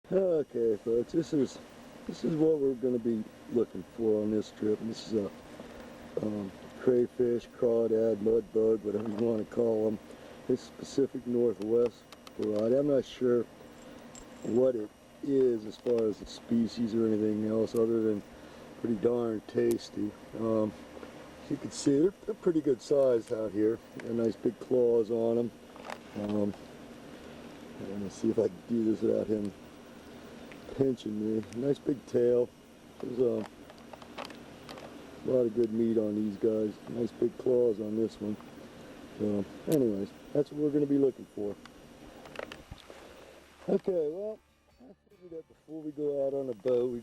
Okay, folks, this is what we're going to be looking for on this trip. And this is a crayfish, crawdad, mud bug, whatever you want to call them. This Pacific Northwest variety. I'm not sure what it is as far as the species or anything else, other than pretty darn tasty. As you can see, they're pretty good size out here. Got nice big claws on them. Let me see if I can do this without him pinching me. Nice big tail. There's a lot of good meat on these guys. Nice big claws on this one. So, anyways, that's what we're going to be looking for. Okay, well, I figured that before we go out on the boat,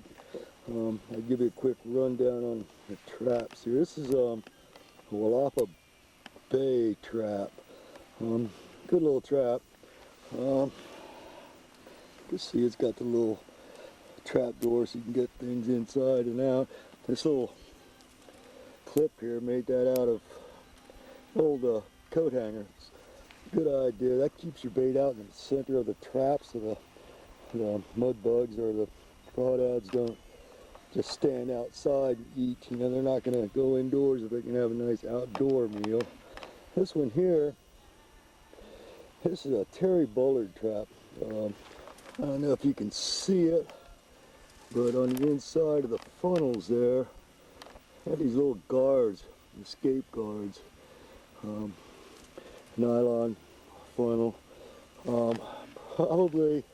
I'll give you a quick rundown on the traps here. This is a Walapa Bay trap. Good little trap. You can see it's got the little trap door so you can get things inside and out. This little clip here, made that out of old coat hanger. It's a good idea. That keeps your bait out in the center of the trap so the mud bugs or the crawdads don't just stand outside and eat. You know, they're not going to go indoors if they can have a nice outdoor meal. This one here, this is a Terry Bullard trap. I don't know if you can see it, but on the inside of the funnels there, I have these little guards, escape guards. Nylon funnel. Probably,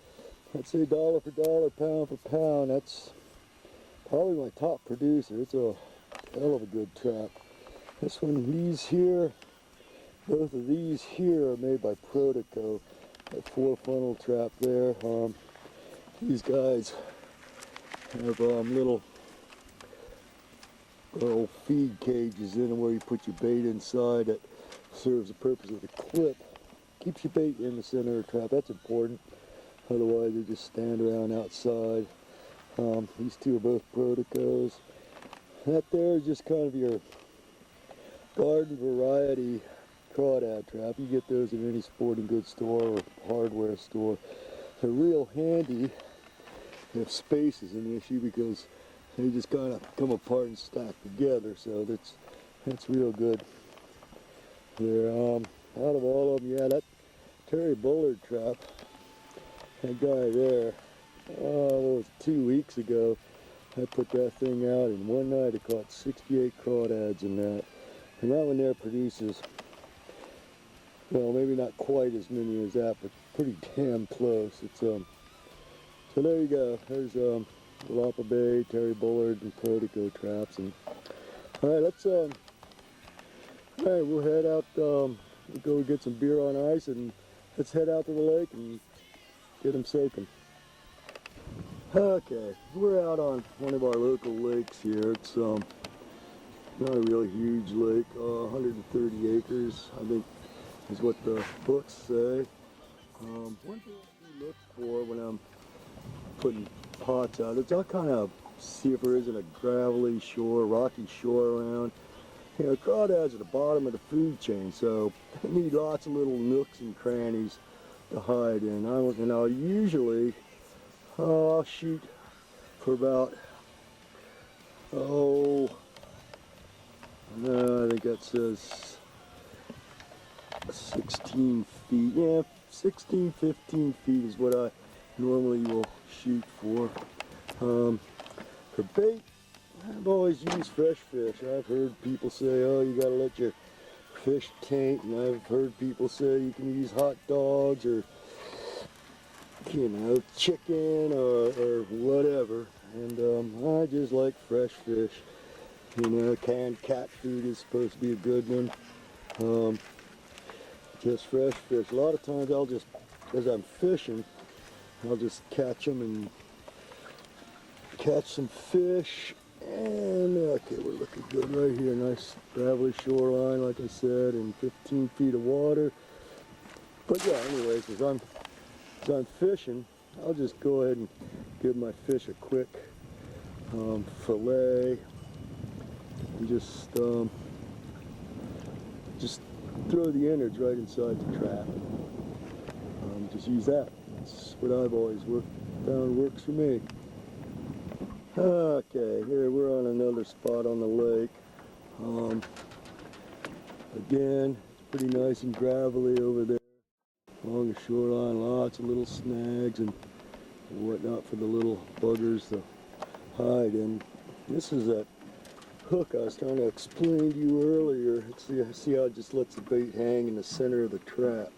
I'd say dollar for dollar, pound for pound. That's probably my top producer. It's a hell of a good trap. This one, these here, both of these here are made by Protoco. That 4 funnel trap there. These guys have little feed cages in them where you put your bait inside. That serves the purpose of the clip. Keeps your bait in the center of the trap. That's important. Otherwise, they just stand around outside. These two are both Protocos. That there is just kind of your garden variety crawdad trap. You get those at any sporting goods store or hardware store. They're real handy if space is an issue because they just kind of come apart and stack together. So that's real good. There, out of all of them, yeah, that Terry Bullard trap, that guy there, it was 2 weeks ago. I put that thing out in one night. I caught 68 crawdads in that. And that one there produces, well, maybe not quite as many as that, but pretty damn close. It's so there you go. There's Walapa Bay, Terry Bullard, and Protoco traps. And all right, let's all right, we'll head out. We'll go get some beer on ice, and let's head out to the lake and get them soaking. Okay, we're out on one of our local lakes here. It's not a really huge lake, 130 acres, I think is what the books say. One thing I look for when I'm putting pots out is I'll kind of see if there isn't a gravelly shore, rocky shore around. You know, crawdads are the bottom of the food chain, so they need lots of little nooks and crannies to hide in. I'll usually, I'll shoot for about, no, I think that says 16 feet. Yeah, 16, 15 feet is what I normally will shoot for. For bait, I've always used fresh fish. I've heard people say, oh, you gotta let your fish taint, and I've heard people say you can use hot dogs or, you know, chicken or whatever. And I just like fresh fish. You know, canned cat food is supposed to be a good one. Just fresh fish. A lot of times I'll just, as I'm fishing, I'll just catch them and catch some fish. And okay, we're looking good right here. Nice gravelly shoreline, like I said, and 15 feet of water. But yeah, anyways, as I'm fishing, I'll just go ahead and give my fish a quick fillet, and just throw the innards right inside the trap. Just use that. That's what I've always found works for me. Okay, here we're on another spot on the lake. Again, it's pretty nice and gravelly over there along the shoreline. Lots of little snags and whatnot for the little buggers to hide in. This is that hook I was trying to explain to you earlier. See how it just lets the bait hang in the center of the trap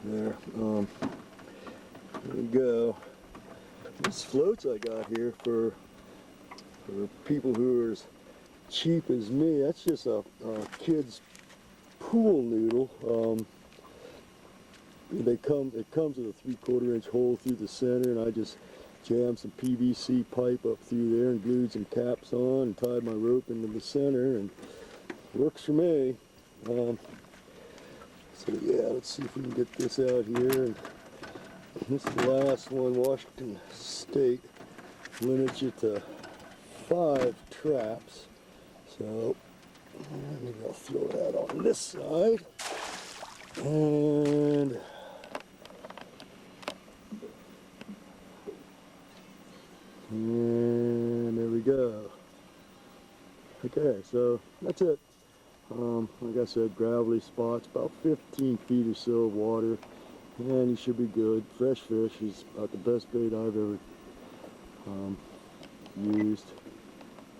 there. There we go. These floats I got here for people who are as cheap as me, that's just a kid's pool noodle. It comes with a 3/4 inch hole through the center, and I just jammed some PVC pipe up through there and glued some caps on and tied my rope into the center, and it works for me. So yeah, let's see if we can get this out here. And this is the last one. Washington State limits you to 5 traps. So maybe I'll throw that on this side. And there we go. Okay, so that's it. Like I said, gravelly spots, about 15 feet or so of water, and you should be good. Fresh fish is about the best bait I've ever used.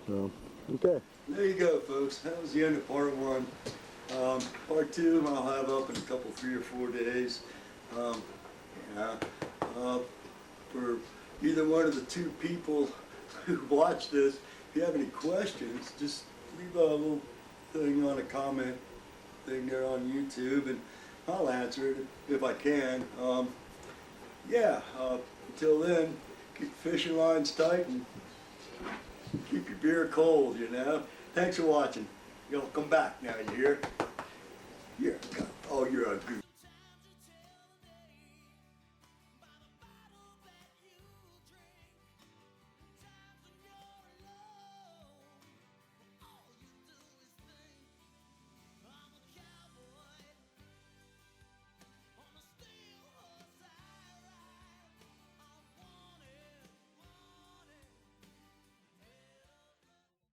So, okay. There you go, folks. That was the end of part 1. Part 2 I'll have up in a couple, 3 or 4 days. For either one of the 2 people who watch this, if you have any questions, just leave a little thing on a comment thing there on YouTube, and I'll answer it if I can. Until then, keep fishing lines tight and keep your beer cold, you know. Thanks for watching. You'll come back now, you hear? You're a goose.